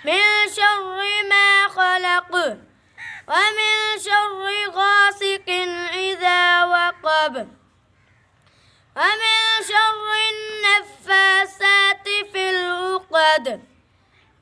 من شر ما خلق ومن شر غاسق إذا وقب ومن شر النفاثات في العقد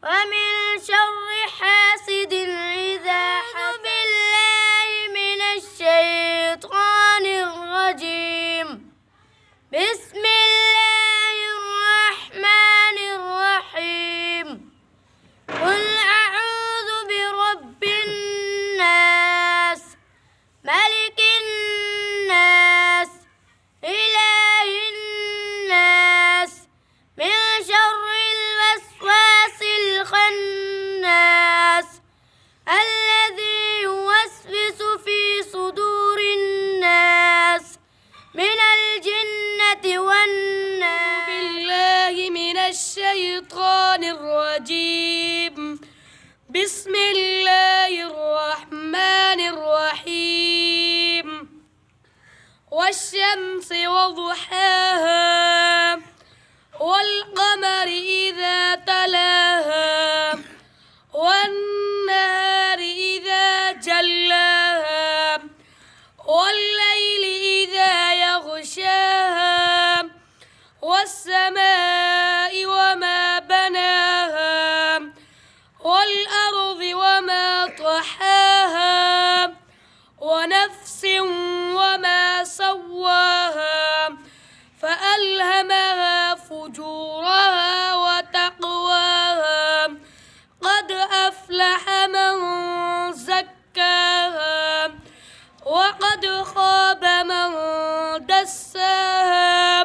ومن شر حاسد إذا حسد بالله من الشيطان الرجيم بسم الله الرحمن الرحيم قل أعوذ برب الناس ملك الناس إله الناس من شر الوسواس الخناس الذي يوسوس في صدور الناس من الجنة والناس بالله من الشيطان الرجيم بسم الله الرحمن الرحيم والشمس وضحاها والقمر إذا تلاها والنهار إذا جلاها والليل إذا يغشاها والسماء وما بناها والأرض وما طحاها ونفس وما سواها فألهمها فجورها وتقواها قد أفلح من زكاها وقد خاب من دساها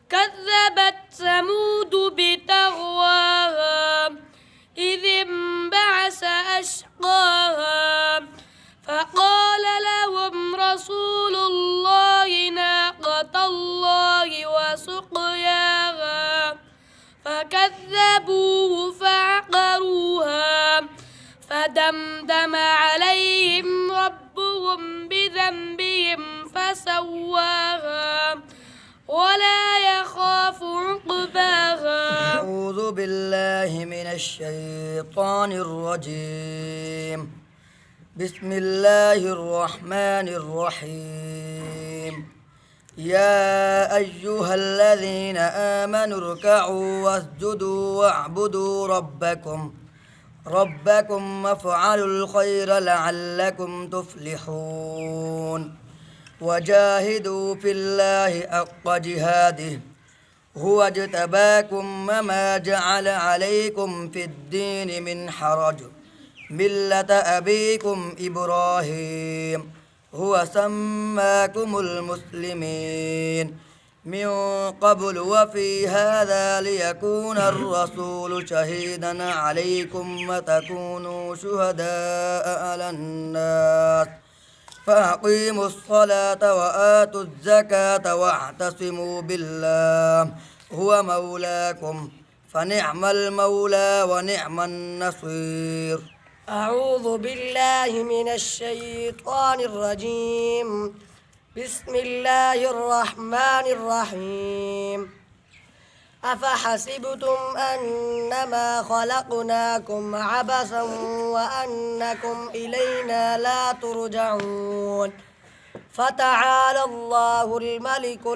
كذبت ثمود بتغواها إذ انبعث أشقاها فقال لهم رسول الله ناقة الله وسقياها فكذبوه فعقروها فدمدم عليهم ربهم بذنبهم فسواها ولا يخاف عقباها أعوذ بالله من الشيطان الرجيم بسم الله الرحمن الرحيم يا أيها الذين آمنوا اركعوا واسجدوا واعبدوا ربكم وافعلوا الخير لعلكم تفلحون وجاهدوا في الله حق جهاده هو اجتباكم وما جعل عليكم في الدين من حرج ملة أبيكم إبراهيم هو سماكم المسلمين من قبل وفي هذا ليكون الرسول شهيدا عليكم وتكونوا شهداء على الناس فأقيموا الصلاة وآتوا الزكاة واعتصموا بالله هو مولاكم فنعم المولى ونعم النصير أعوذ بالله من الشيطان الرجيم بسم الله الرحمن الرحيم أفحسبتم أنما خلقناكم عبثا وأنكم إلينا لا ترجعون فتعالى الله الملك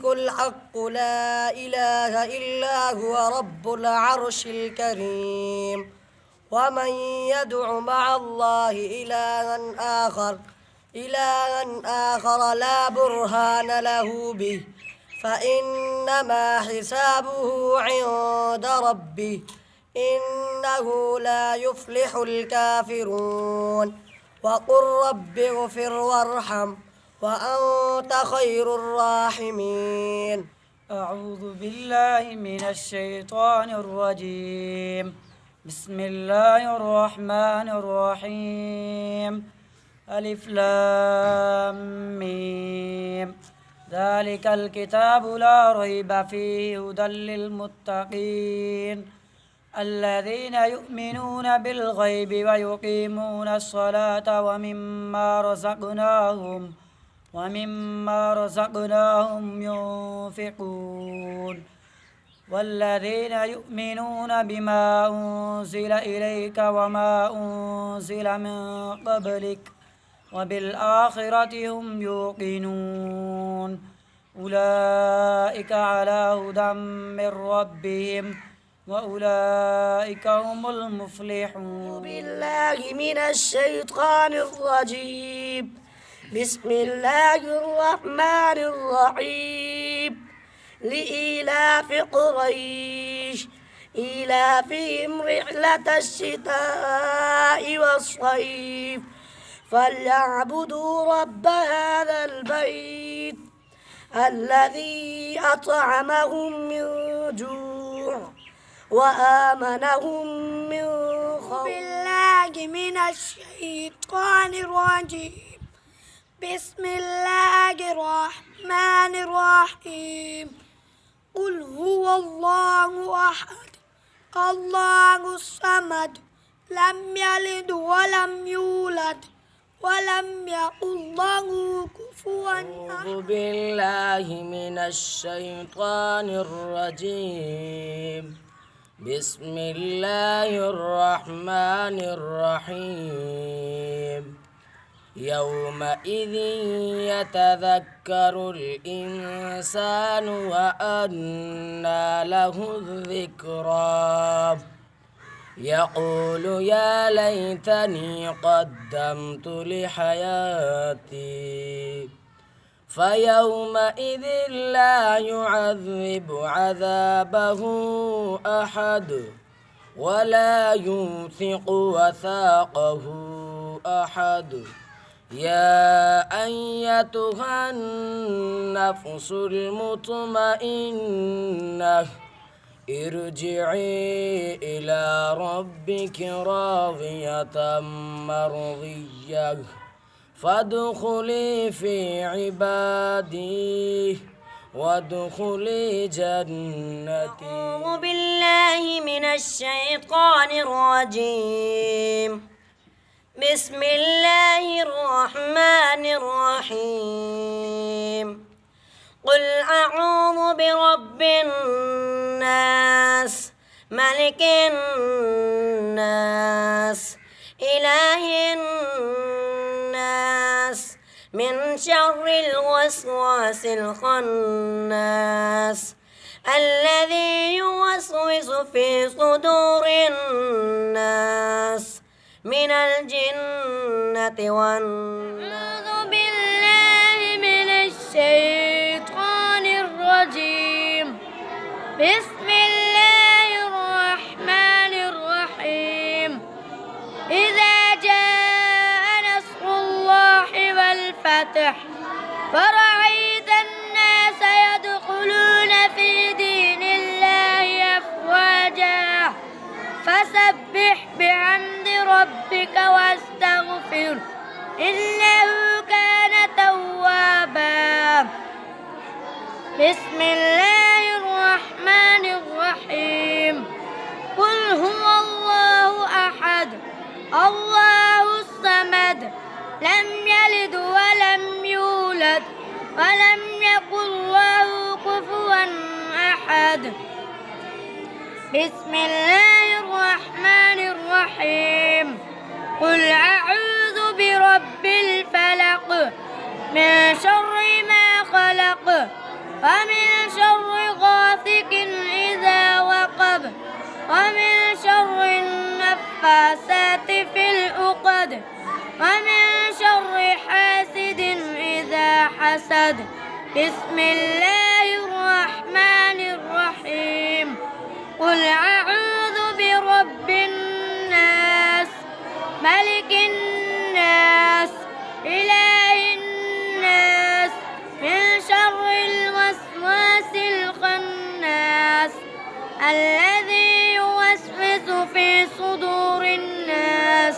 الحق لا إله إلا هو رب العرش الكريم ومن يدع مع الله إلها آخر لا برهان له به فإنما حسابه عند ربه إنه لا يفلح الكافرون وقل رب اغفر وارحم وأنت خير الراحمين أعوذ بالله من الشيطان الرجيم بسم الله الرحمن الرحيم ألف لام ميم ذلك الكتاب لا ريب فيه هدى للمتقين الذين يؤمنون بالغيب ويقيمون الصلاة ومما رزقناهم ينفقون والذين يؤمنون بما أنزل إليك وما أنزل من قبلك وبالآخرة هم يوقنون أولئك على هدى من ربهم وأولئك هم المفلحون. بالله من الشيطان الرجيم. بسم الله الرحمن الرحيم. لإيلاف قريش إيلافهم رحلة الشتاء والصيف فليعبدوا رب هذا البيت الذي أطعمهم من جوع وآمنهم من خوف. بالله من الشيطان الرجيم. بسم الله الرحمن الرحيم. قل هو الله أحد الله الصمد لم يلد ولم يولد ولم يكن له كفوا أحد. أعوذ بالله من الشيطان الرجيم. بسم الله الرحمن الرحيم. يومئذ يتذكر الإنسان وأنى له الذكرى يقول يا ليتني قدمت لحياتي فيومئذ لا يعذب عذابه أحد ولا يوثق وثاقه أحد. يا أيتها النفس المطمئنة ارجعي إلى ربك راضية مرضية فادخلي في عبادي وادخلي جنتي. أعوذ بالله من الشيطان الرجيم. بسم الله الرحمن الرحيم. قل أعوذ برب الناس ملك الناس إله الناس من شر الوسواس الخناس الذي يوسوس في صدور الناس من الجنة والناس. أعوذ بالله من الشيطان الرجيم. بسم الله الرحمن الرحيم. إذا جاء نصر الله والفتح ورأيت الناس يدخلون في دين الله أفواجا فسبح بحمد ربك واستغفر إنه كان توابا. بسم الله الرحمن الرحيم. قل هو الله أحد الله الصمد لم يلد ولم يولد ولم يكن له كفوا أحد. بسم الله الرحمن الرحيم. قل أعوذ برب الفلق من شر ما خلق ومن شر غاسق إذا وقب ومن شر النفاثات في العقد ومن شر حاسد إذا حسد. بسم الله الرحمن الرحيم. قل أعوذ برب الناس ملك الناس إله الناس من شر الوسواس الخناس الذي يوسوس في صدور الناس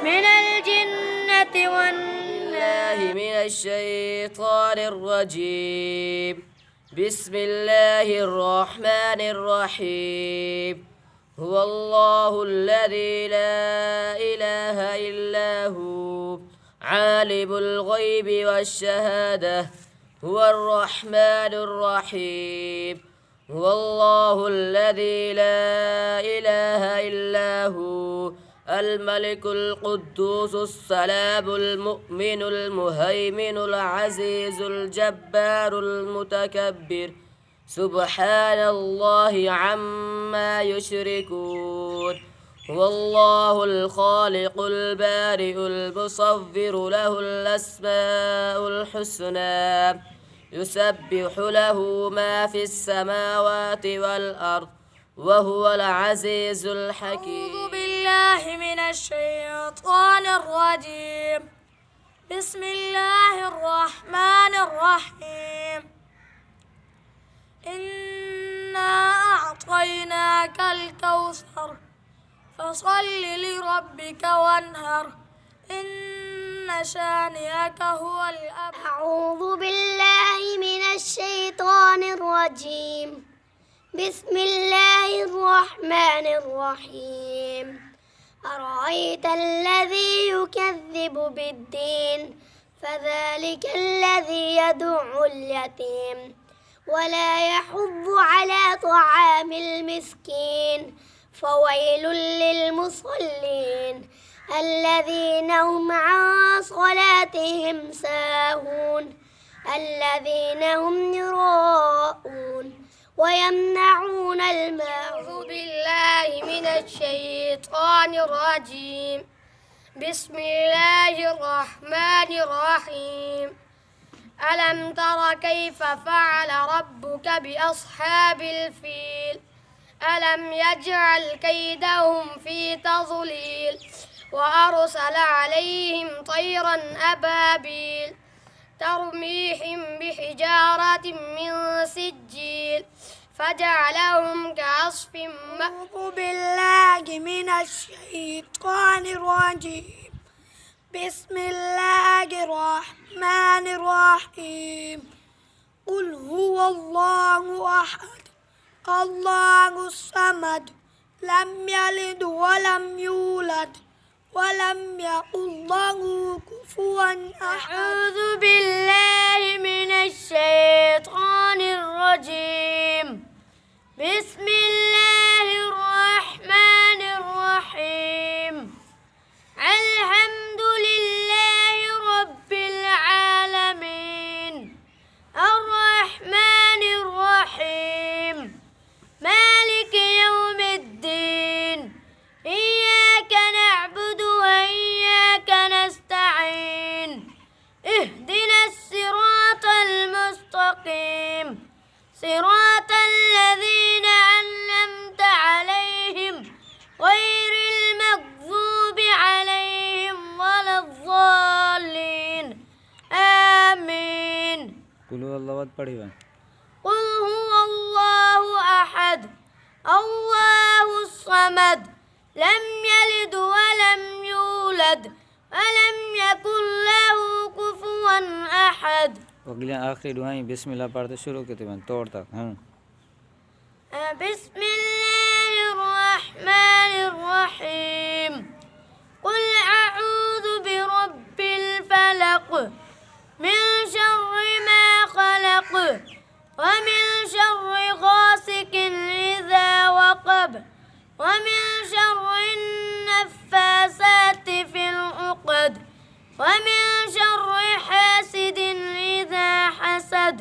من الجنة والناس. من الشيطان الرجيم. بسم الله الرحمن الرحيم. هو الله الذي لا إله إلا هو عالم الغيب والشهادة هو الرحمن الرحيم. هو الله الذي لا إله إلا هو الملك القدوس السلام المؤمن المهيمن العزيز الجبار المتكبر سبحان الله عما يشركون هو الله الخالق البارئ المصور له الأسماء الحسنى يسبح له ما في السماوات والأرض وهو العزيز الحكيم. أعوذ بالله من الشيطان الرجيم. بسم الله الرحمن الرحيم. إنا أعطيناك الكوثر فصل لربك وانهر إن شانئك هو الأبتر. أعوذ بالله من الشيطان الرجيم. بسم الله الرحمن الرحيم. أرأيت الذي يكذب بالدين فذلك الذي يدع اليتيم ولا يحض على طعام المسكين فويل للمصلين الذين هم عن صلاتهم ساهون الذين هم يراءون ويمنعون الماعون. أعوذ بالله من الشيطان الرجيم. بسم الله الرحمن الرحيم. ألم تر كيف فعل ربك بأصحاب الفيل ألم يجعل كيدهم في تضليل وأرسل عليهم طيرا أبابيل ترميهم بحجارة من سجيل فجعلهم كعصف مأكول. بالله من الشيطان الرجيم. بسم الله الرحمن الرحيم. قل هو الله أحد الله الصمد لم يلد ولم يولد ولم يكن له كفوا أحد. أعوذ بالله من الشيطان الرجيم. بسم الله الرحمن الرحيم. الحمد لله رب العالمين الرحمن الرحيم مالك يوم الدين إياك نعبد وإياك نستعين اهدنا الصراط المستقيم صراط الذين أنعمت عليهم غير المغضوب عليهم ولا الضالين آمين. قل هو الله أحد पढ़िए. قل هو الله أحد الله الصمد لم يلد ولم يولد ولم يكن له كفوا أحد. अगली आखिरी दुआएं बिस्मिल्लाह पढ़ते शुरू करते हैं तोड़ तक. بسم الله الرحمن الرحيم. قل أعوذ برب الفلق من شر ما خلق ومن شر غاسق إذا وقب ومن شر النفاثات في العقد ومن شر حاسد إذا حسد.